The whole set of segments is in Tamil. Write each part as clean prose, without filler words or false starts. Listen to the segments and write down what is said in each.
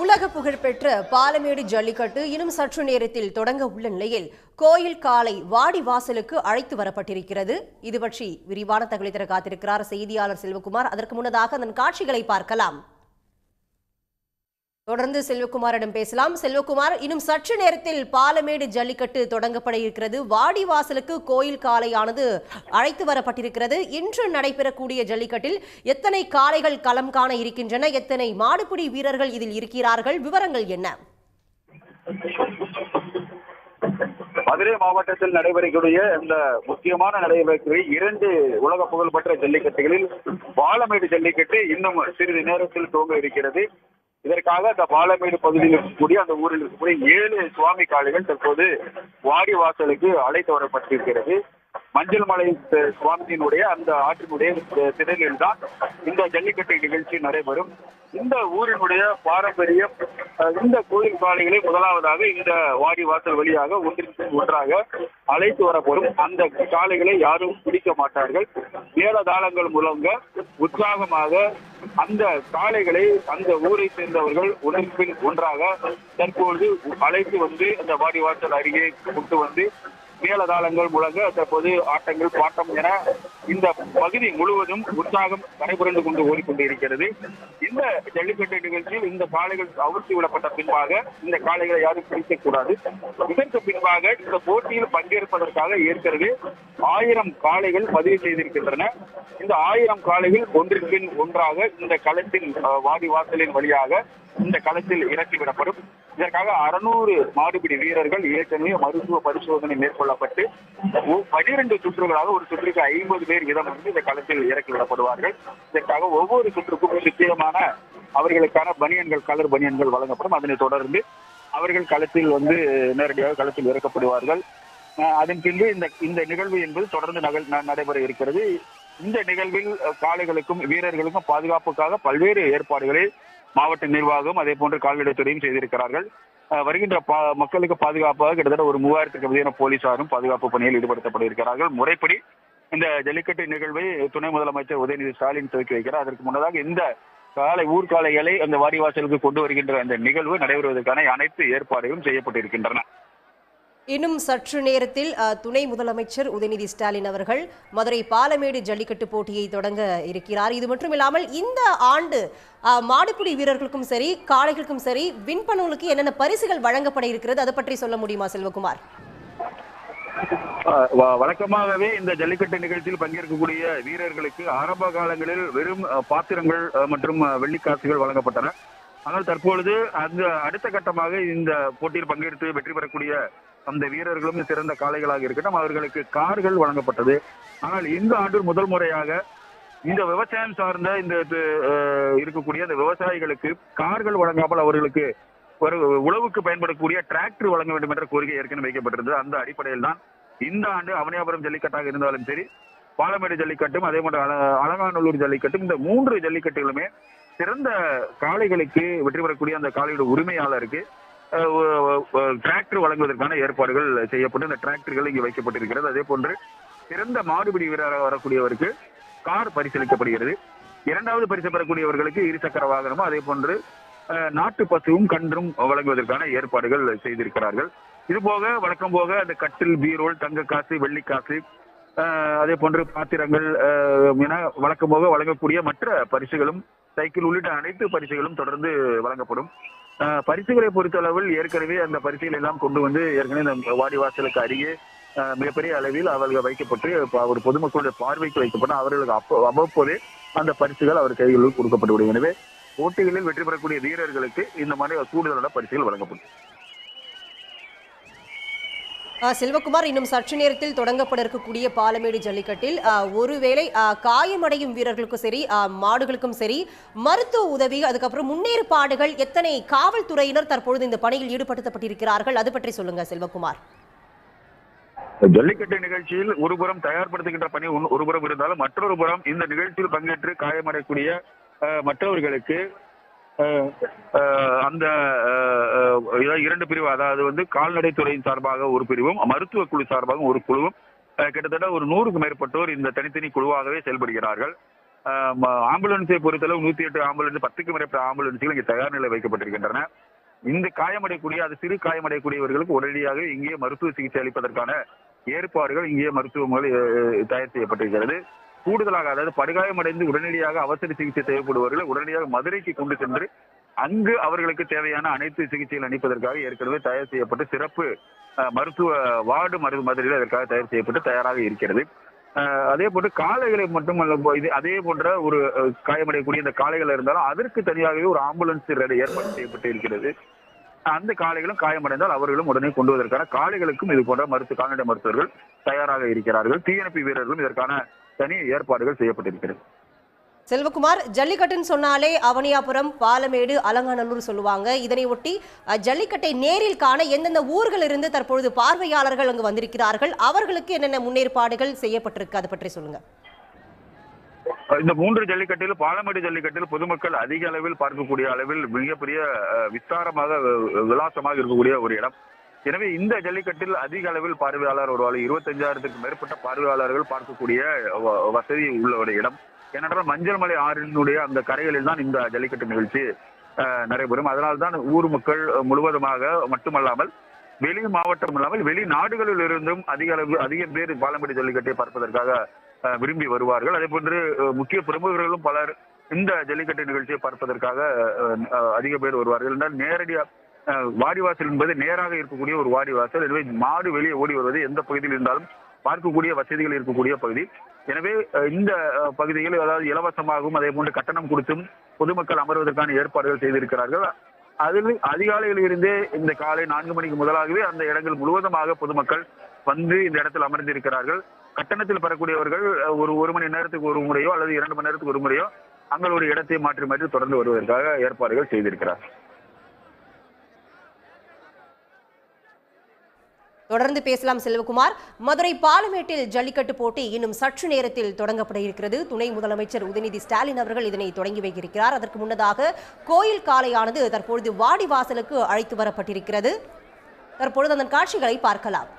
உலக புகழ்பெற்ற பாலமேடு ஜல்லிக்கட்டு இன்னும் சற்று நேரத்தில் தொடங்க உள்ள நிலையில் கோயில் காலை வாடி வாசலுக்கு அழைத்து வரப்பட்டிருக்கிறது. இது பற்றி விரிவான தகவலை தர காத்திருக்கிறார் செய்தியாளர் செல்வகுமார். அதற்கு முன்னதாக அதன் காட்சிகளை பார்க்கலாம். தொடர்ந்து செல்வகுமாரிடம் பேசலாம். செல்வகுமார், இன்னும் சற்று நேரத்தில் பாலமேடு ஜல்லிக்கட்டு தொடங்கப்பட இருக்கிறது. வாடி வாசலுக்கு கோயில் காளையானது அழைத்து வரப்பட்டிருக்கிறது. இன்று நடைபெறக்கூடிய ஜல்லிக்கட்டில் எத்தனை காளைகள் களம் காண இருக்கின்றன? எத்தனை மாடுபிடி வீரர்கள் இதில் இருக்கிறார்கள்? விவரங்கள் என்ன? மதுரை மாவட்டத்தில் நடைபெறக்கூடிய இந்த முக்கியமான நடைபெறக்கூடிய 2 உலக புகழ்பெற்ற ஜல்லிக்கட்டுகளில் பாலமேடு ஜல்லிக்கட்டு இன்னும் சிறிது நேரத்தில் துவங்க இருக்கிறது. இதற்காக அந்த பாலமேடு பகுதியில் இருக்கக்கூடிய அந்த ஊரில் இருக்கக்கூடிய 7 சுவாமி காளைகள் தற்போது வாடி வாசலுக்கு அழைத்து வரப்பட்டிருக்கிறது. மஞ்சள் மலை சுவாமியினுடைய அந்த ஆற்றினுடைய திடலில் தான் இந்த ஜல்லிக்கட்டு நிகழ்ச்சி நடைபெறும். இந்த ஊரினுடைய பாரம்பரியம் இந்த கோயில் காளைகளை முதலாவதாக இந்த வாடி வாசல் வழியாக ஒன்றாக அழைத்து வரப்படும். அந்த காளைகளை யாரும் பிடிக்க மாட்டார்கள். மேளதாளங்கள் முழங்க உற்சாகமாக அந்த காளைகளை அந்த ஊரை சேர்ந்தவர்கள் ஒன்றின் ஒன்றாக தற்போது அழைத்து வந்து அந்த வாடி வாசல் அருகே கொண்டு வந்து மேளதாளங்கள் முழங்க தற்போது ஆட்டங்கள் பாட்டம் என இந்த பகுதி முழுவதும் உற்சாகம் நடைபெறுந்து கொண்டு ஓடிக்கொண்டிருக்கிறது. இந்த ஜல்லிக்கட்டு நிகழ்ச்சியில் இந்த காளைகள் அவிழ்த்து விடப்பட்ட பின்பாக இந்த காளைகளை யாரும் பிடிக்கக்கூடாது. இதற்கு பின்பாக இந்த போட்டியில் பங்கேற்பதற்காக ஏற்கனவே 1000 காளைகள் பதிவு செய்திருக்கின்றன. இந்த 1000 காளைகள் ஒன்றின் பின் ஒன்றாக இந்த களத்தின் வாடி வாசலின் வழியாக இந்த களத்தில் இறக்கிவிடப்படும். இதற்காக 600 மாடுபிடி வீரர்கள் ஏற்கனவே மருத்துவ பரிசோதனை மேற்கொள்ளப்பட்டு 12 சுற்றுகளாக ஒரு சுற்றுக்கு 50 பேர் வீதம் வந்து இந்த களத்தில் இறக்கிவிடப்படுவார்கள். இதற்காக ஒவ்வொரு சுற்றுக்கும் நிச்சயமான அவர்களுக்கான பனியன்கள், கலர் பனியன்கள் வழங்கப்படும். அதனைத் தொடர்ந்து அவர்கள் களத்தில் வந்து நேரடியாக களத்தில் இறக்கப்படுவார்கள். அதன் பின்பு இந்த நிகழ்வு என்பது தொடர்ந்து நடைபெற இருக்கிறது. இந்த நிகழ்வில் காளைகளுக்கும் வீரர்களுக்கும் பாதுகாப்புக்காக பல்வேறு ஏற்பாடுகளை மாவட்ட நிர்வாகம் அதே போன்று கால்நடைத்துறையும் செய்திருக்கிறார்கள். வருகின்ற மக்களுக்கு பாதுகாப்பாக கிட்டத்தட்ட ஒரு 3000க்கும் அதிகமான போலீசாரும் பாதுகாப்பு பணியில் ஈடுபடுத்தப்பட இருக்கிறார்கள். முறைப்படி இந்த ஜல்லிக்கட்டு நிகழ்வை துணை முதலமைச்சர் உதயநிதி ஸ்டாலின் துவக்கி வைக்கிறார். அதற்கு முன்னதாக இந்த ஊர்காளைகளை அந்த வாடிவாசலுக்கு கொண்டு வருகின்ற அந்த நிகழ்வு நடைபெறுவதற்கான அனைத்து ஏற்பாடுகளும் செய்யப்பட்டிருக்கின்றன. இன்னும் சற்று நேரத்தில் துணை முதலமைச்சர் உதயநிதி ஸ்டாலின் அவர்கள் மதுரை பாலமேடு ஜல்லிக்கட்டு போட்டியை தொடங்க இருக்கிறார். இது மட்டுமில்லாமல் இந்த ஆண்டு மாடுபிடி வீரர்களுக்கும் சரி காளைகளுக்கும் சரி வின்பனங்களுக்கு என்னென்ன பரிசுகள் வழங்கப்பட இருக்கிறது, அதை பற்றி சொல்ல முடியுமா செல்வகுமார்? வழக்கமாகவே இந்த ஜல்லிக்கட்டு நிகழ்ச்சியில் பங்கேற்கக்கூடிய வீரர்களுக்கு ஆரம்ப காலங்களில் வெறும் பாத்திரங்கள் மற்றும் வெள்ளிக்காசுகள் வழங்கப்பட்டன. ஆனால் தற்பொழுது அந்த அடுத்த கட்டமாக இந்த போட்டியில் பங்கெடுத்து வெற்றி பெறக்கூடிய அந்த வீரர்களும் சிறந்த காளைகளாக இருக்கட்டும் அவர்களுக்கு கார்கள் வழங்கப்பட்டது. ஆனால் இந்த ஆண்டு முதல் முறையாக இந்த விவசாயம் சார்ந்த இந்த இருக்கக்கூடிய அந்த விவசாயிகளுக்கு கார்கள் வழங்காமல் அவர்களுக்கு ஒரு உழவுக்கு பயன்படக்கூடிய டிராக்டர் வழங்க வேண்டும் என்ற கோரிக்கை ஏற்கனவே வைக்கப்பட்டிருந்தது. அந்த அடிப்படையில் தான் இந்த ஆண்டு அவனியாபுரம் ஜல்லிக்கட்டாக இருந்தாலும் சரி, பாலமேடு ஜல்லிக்கட்டும் அதே போன்ற அலங்காநல்லூர் ஜல்லிக்கட்டும் இந்த 3 ஜல்லிக்கட்டுகளுமே சிறந்த காளைகளுக்கு வெற்றி பெறக்கூடிய அந்த காளையோட உரிமையாளருக்கு டிராக்டர் வழங்குவதற்கான ஏற்பாடுகள் செய்யப்பட்டு இந்த டிராக்டர்கள் இங்கு வைக்கப்பட்டிருக்கிறது. அதே போன்று சிறந்த மாடுபிடி வீரராக வரக்கூடியவருக்கு கார் பரிசீலிக்கப்படுகிறது. 2வது பரிசு பெறக்கூடியவர்களுக்கு இருசக்கர வாகனமும் அதே போன்று நாட்டு பசுவும் கன்றும் வழங்குவதற்கான ஏற்பாடுகள் செய்திருக்கிறார்கள். இதுபோக வழக்கம் போக அந்த கட்டில், பீரோல், தங்க காசு, வெள்ளிக்காசு அதே போன்று பாத்திரங்கள் என வழக்கம் போக வழங்கக்கூடிய மற்ற பரிசுகளும் சைக்கிள் உள்ளிட்ட அனைத்து பரிசுகளும் தொடர்ந்து வழங்கப்படும். பரிசுகளை பொறுத்தளவில் ஏற்கனவே அந்த பரிசுகளை எல்லாம் கொண்டு வந்து ஏற்கனவே இந்த வாடி வாசலுக்கு அருகே மிகப்பெரிய அளவில் அவர்கள் வைக்கப்பட்டு ஒரு பொதுமக்களுடைய பார்வைக்கு வைக்கப்பட்ட அவர்களுக்கு அவ்வப்போதே அந்த பரிசுகள் அவர் கைகளில் கொடுக்கப்பட்டுவிடும். எனவே போட்டிகளில் வெற்றி பெறக்கூடிய வீரர்களுக்கு இந்த மாதிரி கூடுதலான பரிசுகள் வழங்கப்படும். செல்வகுமார், இன்னும் சற்று நேரத்தில் தொடங்கப்பட இருக்கக்கூடிய பாலமேடு ஜல்லிக்கட்டில் ஒருவேளை காயமடையும் வீரர்களுக்கும் சரி மாடுகளுக்கும் சரி மருத்துவ உதவி, அதுக்கப்புறம் முன்னேற்பாடுகள், எத்தனை காவல்துறையினர் தற்பொழுது இந்த பணியில் ஈடுபடுத்தப்பட்டிருக்கிறார்கள், அது பற்றி சொல்லுங்க செல்வகுமார். ஜல்லிக்கட்டு நிகழ்ச்சியில் ஒருபுறம் தயார்படுத்துகின்ற பணி ஒருபுறம் இருந்தாலும் மற்றொரு புறம் இந்த நிகழ்ச்சியில் பங்கேற்று காயமடையக்கூடிய மற்றவர்களுக்கு அந்த 2 பிரிவு, அதாவது வந்து கால்நடைத்துறையின் சார்பாக ஒரு பிரிவும் மருத்துவ குழு சார்பாக ஒரு குழுவும் கிட்டத்தட்ட ஒரு 100க்கும் மேற்பட்டோர் இந்த தனித்தனி குழுவாகவே செயல்படுகிறார்கள். ஆம்புலன்ஸை பொறுத்தளவு 108 ஆம்புலன்ஸ் 10க்கும் மேற்பட்ட ஆம்புலன்ஸ்கள் இங்கே தயார் நிலை வைக்கப்பட்டிருக்கின்றன. இந்த காயமடையக்கூடிய அது சிறு காயமடையக்கூடியவர்களுக்கு உடனடியாக இங்கே மருத்துவ சிகிச்சை அளிப்பதற்கான ஏற்பாடுகள் இங்கே மருத்துவமனை தயார் செய்யப்பட்டிருக்கிறது. கூடுதலாக அதாவது படுகாயமடைந்து உடனடியாக அவசர சிகிச்சை தேவைப்படுபவர்களை உடனடியாக மதுரைக்கு கொண்டு சென்று அங்கு அவர்களுக்கு தேவையான அனைத்து சிகிச்சைகள் அளிப்பதற்காக ஏற்கனவே தயார் செய்யப்பட்டு சிறப்பு மருத்துவ வார்டு மதுரையில் அதற்காக தயார் செய்யப்பட்டு தயாராக இருக்கிறது. அதே போன்று காளைகளை மட்டுமல்ல, இது அதே போன்ற ஒரு காயமடையக்கூடிய இந்த காளைகள் இருந்தாலும் அதற்கு தனியாகவே ஒரு ஆம்புலன்ஸ் ஏற்பாடு செய்யப்பட்டு இருக்கிறது. அந்த காளைகளும் காயமடைந்தால் அவர்களும் உடனே கொண்டு வருவதற்கான காளைகளுக்கும் இது போன்ற கால்நடை மருத்துவர்கள் தயாராக இருக்கிறார்கள். தீயணைப்பு வீரர்களும் இதற்கான தனி ஏற்பாடுகள் செய்யப்பட்டிருக்கிறது. செல்வகுமார், ஜல்லிக்கட்டுன்னு சொன்னாலே அவனியாபுரம், பாலமேடு, அலங்காநல்லூர் சொல்லுவாங்க. இதனை ஒட்டி ஜல்லிக்கட்டை நேரில் காண எந்தெந்த ஊர்கள் இருந்து தற்பொழுது பார்வையாளர்கள் அங்கு வந்திருக்கிறார்கள், அவர்களுக்கு என்னென்ன முன்னேற்பாடுகள் செய்யப்பட்டிருக்கு, அதை பற்றி சொல்லுங்க. இந்த 3 ஜல்லிக்கட்டில் பாலமேடு ஜல்லிக்கட்டில் பொதுமக்கள் அதிக அளவில் பார்க்கக்கூடிய அளவில் மிகப்பெரிய விஸ்தாரமாக விலாசமாக இருக்கக்கூடிய ஒரு இடம். எனவே இந்த ஜல்லிக்கட்டில் அதிக அளவில் பார்வையாளர் வருவாள். 25,000க்கும் மேற்பட்ட பார்வையாளர்கள் பார்க்கக்கூடிய வசதி உள்ள ஒரு இடம். ஏனென்றால் மஞ்சள் மலை ஆறினுடைய அந்த கரைகளில் தான் இந்த ஜல்லிக்கட்டு நிகழ்ச்சி நடைபெறும். அதனால்தான் ஊர் மக்கள் முழுவதுமாக மட்டுமல்லாமல் வெளி மாவட்டம் இல்லாமல் வெளிநாடுகளில் இருந்தும் அதிக பேர் பாலமேடு ஜல்லிக்கட்டை பார்ப்பதற்காக விரும்பி வருவார்கள். அதே போன்று முக்கிய பிரமுகர்களும் பலர் இந்த ஜல்லிக்கட்டு நிகழ்ச்சியை பார்ப்பதற்காக அதிக பேர் வருவார்கள். என்றால் நேரடியாக வாடிவாசல் என்பது நேராக இருக்கக்கூடிய ஒரு வாடிவாசல். எனவே மாடு வெளியே ஓடி வருவது எந்த பகுதியில் இருந்தாலும் பார்க்கக்கூடிய வசதிகள் இருக்கக்கூடிய பகுதி. எனவே இந்த பகுதியில் அதாவது இலவசமாகவும் அதே போன்று கட்டணம் கொடுத்தும் பொதுமக்கள் அமர்வதற்கான ஏற்பாடுகள் செய்திருக்கிறார்கள். அதில் அதிகாலையில் இருந்தே இந்த காலை 4 மணிக்கு முதலாகவே அந்த இடங்கள் முழுவதுமாக பொதுமக்கள் வந்து இந்த இடத்தில் அமர்ந்திருக்கிறார்கள். கட்டணத்தில் பெறக்கூடியவர்கள் ஒரு மணி நேரத்துக்கு ஒரு முறையோ அல்லது 2 மணி நேரத்துக்கு ஒரு முறையோ தங்களுடைய இடத்தை மாற்றி மாற்றி தொடர்ந்து வருவதற்காக ஏற்பாடுகள் செய்திருக்கிறார். தொடர்ந்து பேசலாம் செல்வகுமார். மதுரை பாலமேட்டில் ஜல்லிக்கட்டு போட்டி இன்னும் சற்று நேரத்தில் தொடங்கப்பட இருக்கிறது. துணை முதலமைச்சர் உதயநிதி ஸ்டாலின் அவர்கள் இதனை தொடங்கி வைக்கிறார். அதற்கு முன்னதாக கோயில் காளையானது தற்பொழுது வாடிவாசலுக்கு அழைத்து வரப்பட்டிருக்கிறது. தற்பொழுது அதன் காட்சிகளை பார்க்கலாம்.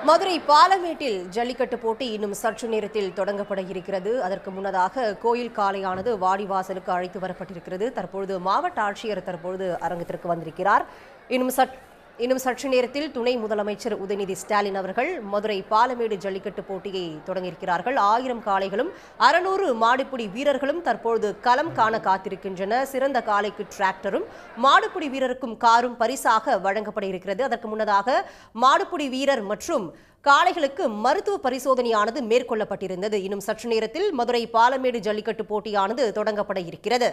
மதுரை பாலமேட்டில் ஜல்லிக்கட்டு போட்டி இன்னும் சற்று நேரத்தில் தொடங்கப்பட இருக்கிறது. அதற்கு முன்னதாக கோயில் காளையானது வாடிவாசலுக்கு அழைத்து வரப்பட்டிருக்கிறது. தற்பொழுது மாவட்ட ஆட்சியர் அரங்கத்திற்கு வந்திருக்கிறார். இன்னும் சற்று நேரத்தில் துணை முதலமைச்சர் உதயநிதி ஸ்டாலின் அவர்கள் மதுரை பாலமேடு ஜல்லிக்கட்டு போட்டியை தொடங்கியிருக்கிறார்கள். 1000 காளைகளும் 600 மாடுபிடி வீரர்களும் தற்பொழுது களம் காண காத்திருக்கின்றன. சிறந்த காளைக்கு டிராக்டரும் மாடுபிடி வீரருக்கும் காரும் பரிசாக வழங்கப்பட இருக்கிறது. அதற்கு முன்னதாக மாடுபிடி வீரர் மற்றும் காளைகளுக்கு மருத்துவ பரிசோதனையானது மேற்கொள்ளப்பட்டிருந்தது. இன்னும் சற்று நேரத்தில் மதுரை பாலமேடு ஜல்லிக்கட்டு போட்டியானது தொடங்கப்பட இருக்கிறது.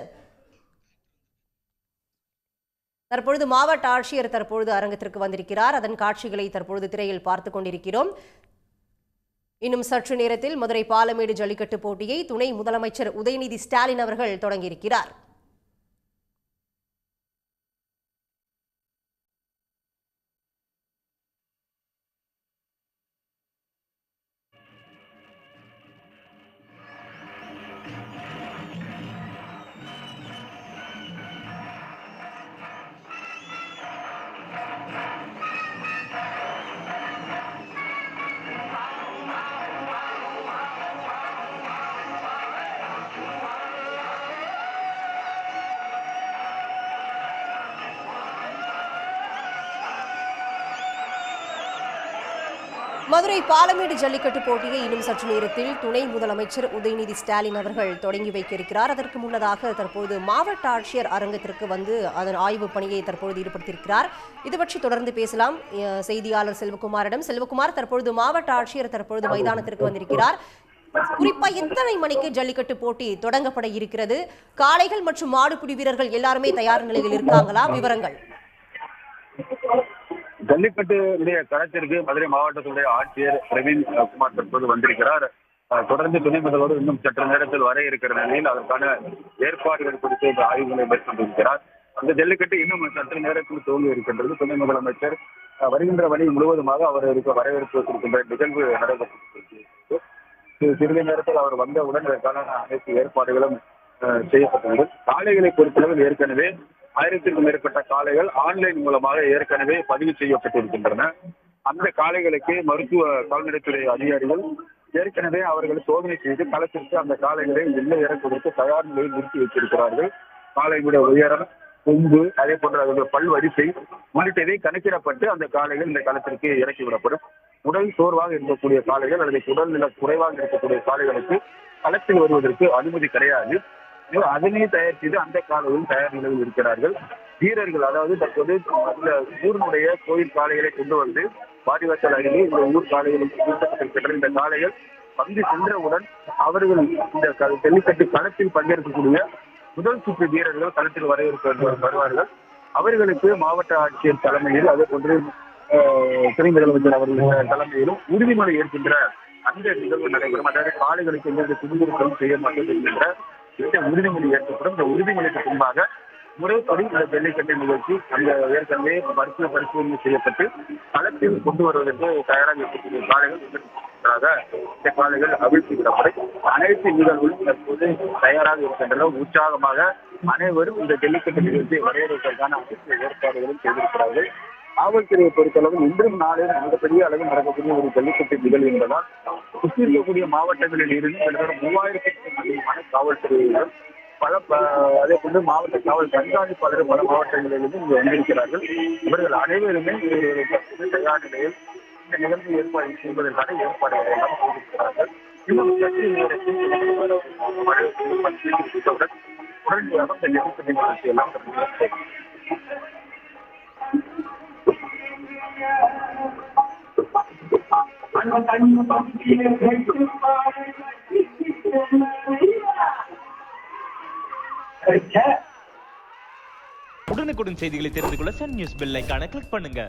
தற்பொழுது மாவட்ட ஆட்சியர் அரங்கத்திற்கு வந்திருக்கிறார். அதன் காட்சிகளை தற்பொழுது திரையில் பார்த்துக் கொண்டிருக்கிறோம். இன்னும் சற்று நேரத்தில் மதுரை பாலமேடு ஜல்லிக்கட்டு போட்டியை துணை முதலமைச்சர் உதயநிதி ஸ்டாலின் அவர்கள் தொடங்கியிருக்கிறார். மதுரை பாலமேடு ஜல்லிக்கட்டு போட்டியை இன்னும் சற்று நேரத்தில் துணை முதலமைச்சர் உதயநிதி ஸ்டாலின் அவர்கள் தொடங்கி வைக்க இருக்கிறார். அதற்கு முன்னதாக தற்போது மாவட்ட ஆட்சியர் அரங்கத்திற்கு வந்து அதன் ஆய்வு பணியை தற்பொழுது ஈடுபடுத்தியிருக்கிறார். இது பற்றி தொடர்ந்து பேசலாம் செய்தியாளர் செல்வகுமாரிடம். செல்வகுமார், தற்பொழுது மாவட்ட ஆட்சியர் தற்பொழுது மைதானத்திற்கு வந்திருக்கிறார். குறிப்பா எத்தனை மணிக்கு ஜல்லிக்கட்டு போட்டி தொடங்கப்பட இருக்கிறது? காளைகள் மற்றும் மாடுபிடி வீரர்கள் எல்லாருமே தயார் நிலையில் இருக்காங்களா? விவரங்கள். ஜல்லிக்கட்டு களத்திற்கு மதுரை மாவட்டத்துடைய ஆட்சியர் பிரவீன் குமார் தற்போது வந்திருக்கிறார். தொடர்ந்து துணை முதல்வர் இன்னும் சற்று நேரத்தில் வர இருக்கிற நிலையில் அதற்கான ஏற்பாடுகள் குறித்து இந்த ஆய்வுகளை மேற்கொண்டிருக்கிறார். அந்த ஜல்லிக்கட்டு இன்னும் சற்று நேரத்தில் துவங்கி இருக்கின்றது. துணை முதலமைச்சர் வருகின்ற வழி முழுவதுமாக அவருக்கு வரவேற்பு இருக்கின்ற நிகழ்வு நடைபெற்று சிறிது நேரத்தில் அவர் வந்தவுடன் இதற்கான அனைத்து ஏற்பாடுகளும் செய்யப்பட்டுள்ளது. காளைகளை பொறுத்தளவில் ஏற்கனவே 1000க்கும் மேற்பட்ட காளைகள் ஆன்லைன் மூலமாக ஏற்கனவே பதிவு செய்யப்பட்டிருக்கின்றன. அந்த காளைகளுக்கு மருத்துவ கால்நடைத்துறை அதிகாரிகள் ஏற்கனவே அவர்கள் சோதனை செய்து களத்திற்கு அந்த காளைகளை உள்ளே இறக்குவதற்கு தயார் நிலையில் நிறுத்தி வைத்திருக்கிறார்கள். காளைகளுடைய உயரம், கொம்பு, அதே போன்ற அதனுடைய பல்வரிசை உள்ளிட்டதை கணக்கிடப்பட்டு அந்த காளைகள் இந்த களத்திற்கு இறக்கிவிடப்படும். உடல் சோர்வாக இருக்கக்கூடிய காளைகள் அல்லது உடல்நிலை குறைவாக இருக்கக்கூடிய காளைகளுக்கு களத்தில் வருவதற்கு அனுமதி கிடையாது. அதனை தயார் செய்து அந்த காலையில் தயார் நிலையில் இருக்கிறார்கள் வீரர்கள். அதாவது தற்போது அந்த ஊரினுடைய கோயில் காளைகளை கொண்டு வந்து வாடிவாசல் அருகே இந்த ஊர் காளைகளுக்கு இந்த காளைகள் வந்து சென்றவுடன் அவர்கள் இந்த ஜல்லிக்கட்டு களத்தில் பங்கேற்கக்கூடிய முதல் சுற்று வீரர்கள் களத்தில் வருவார்கள். அவர்களுக்கு மாவட்ட ஆட்சியர் தலைமையில், அதே போன்று துணை முதலமைச்சர் அவர்கள் தலைமையிலும் உறுதிமொழி ஏற்கின்ற அந்த நிகழ்வு நடைபெறும். அதாவது காளைகளுக்கு எந்தெந்த துன்புறுத்தலும் செய்ய மாட்டோம் என்கின்ற இந்த உறுதிமொழி ஏற்படும். இந்த உறுதிமொழிக்கு பின்பாக முறைப்படி இந்த ஜல்லிக்கட்டு நிகழ்ச்சி அந்த ஏற்கனவே மருத்துவ பரிசோதனை செய்யப்பட்டு களத்தில் கொண்டு வருவதற்கு தயாராக இருக்கக்கூடிய காளைகள் இந்த காளைகள் அவிழ்த்து விடப்படும். அனைத்து நிகழ்வுகளும் தற்போது தயாராக இருக்கின்றன. உற்சாகமாக அனைவரும் இந்த ஜல்லிக்கட்டு நிகழ்ச்சியை வரவேற்பதற்கான அனைத்து ஏற்பாடுகளும் செய்திருக்கிறார்கள். காவல்துறையை பொறுத்தளவு இன்றும் நாளில் மிகப்பெரிய அளவில் நடக்கக்கூடிய ஒரு ஜல்லிக்கட்டு நிகழ்வு என்பதால் சுற்றி இருக்கக்கூடிய மாவட்டங்களில் இருந்து 3000க்கும் அதிகமான காவல்துறையினர் அதே போன்று மாவட்ட காவல் கண்காணிப்பாளர் பல மாவட்டங்களிலிருந்து இங்கு வந்திருக்கிறார்கள். இவர்கள் அனைவருமே தயார் நிலையில் இந்த நிகழ்வு ஏற்பாடு செய்வதற்கான ஏற்பாடுகளை எல்லாம் செய்திருக்கிறார்கள். இன்னும் சற்று நேரத்தில் உடனடியாக இந்த ஜல்லிக்கட்டு நிகழ்ச்சி எல்லாம் உடனுக்குடன் செய்திகளை தெரிந்து கொள்ள சன் நியூஸ் பெல் ஐகானை கிளிக் பண்ணுங்க.